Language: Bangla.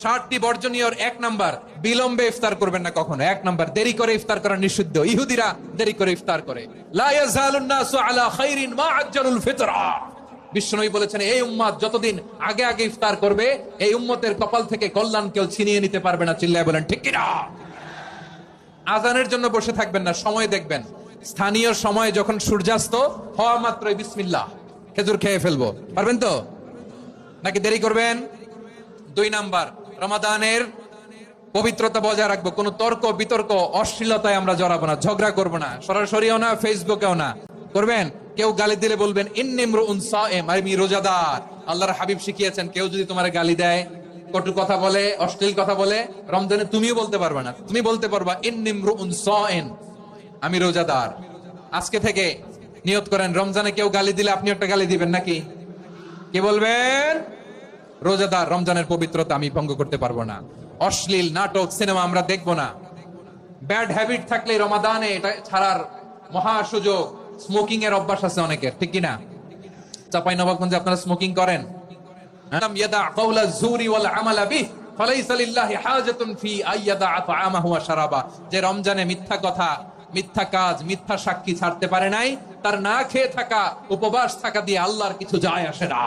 60টি বর্জনীয় এক নাম্বার, বিলম্বে ইফতার করবেন না কখনো। এক নাম্বার, দেরি করে ইফতার করা নিষিদ্ধ। ইহুদিরা দেরি করে ইফতার করে। লা ইয়াজালুন নাসু আলা খাইরিন মা আজ্জালুল ফিতরা। বিশ্বনবী বলেছেন, এই উম্মত যতদিন আগে আগে ইফতার করবে, এই উম্মতের কপাল থেকে কল্যাণ কেউ ছিনিয়ে নিতে পারবে না। চিল্লায় বলেন ঠিক কিনা? আজানের জন্য বসে থাকবেন না, সময় দেখবেন। স্থানীয় সময় যখন সূর্যাস্ত হওয়া মাত্রই বিসমিল্লাহ, খেজুর খেয়ে ফেলবো। পারবেন তো নাকি দেরি করবেন? 2 নাম্বার, রমাদানের পবিত্রতা বজায় রাখবো। কোনো তর্ক বিতর্ক অশ্লীলতায় আমরা জড়াবো না, ঝগড়া করবো না, সরাসরিও না, ফেসবুকেও না। করবেন কেউ গালি দিলে বলবেন ইন্নী ইমরুউন সায়েম, আমি রোজাদার। আল্লাহর হাবিব শিখিয়েছেন, কেউ যদি তোমার গালি দেয়, কটু কথা বলে, অশ্লীল কথা বলে, রমজানে তুমিও বলতে পারবে না। তুমি বলতে পারবা ইন্নী ইমরুউন সায়েম, আমি রোজাদার। আজকে থেকে নিয়ত করেন, রমজানে কেউ গালি দিলে আপনি একটা গালি দিবেন নাকি? কি বলবেন? রোজাদার, রমজানের পবিত্রতা আমি ভঙ্গ করতে পারবো না। অশ্লীল নাটক সিনেমা আমরা দেখবো না। ব্যাড হ্যাবিট থাকলে রমাদানে এটা ছাড়ার মহা সুযোগ। স্মোকিং এর অভ্যাস আছে অনেকের, ঠিক কিনা? চাঁপাইনবাবগঞ্জে আপনারা স্মোকিং করেন? ইয়াদা কাওলা যুরি ওয়াল আমালা বিহি ফালাইসা লিল্লাহি হাজাতুন ফি আইয়াদা তাআমাহু ওয়া শারাবা। যে রমজানে মিথ্যা কথা, মিথ্যা কাজ, মিথ্যা সাক্ষী ছাড়তে পারে নাই, তার না খেয়ে থাকা, উপবাস থাকা দিয়ে আল্লাহর কিছু যায় আসে না।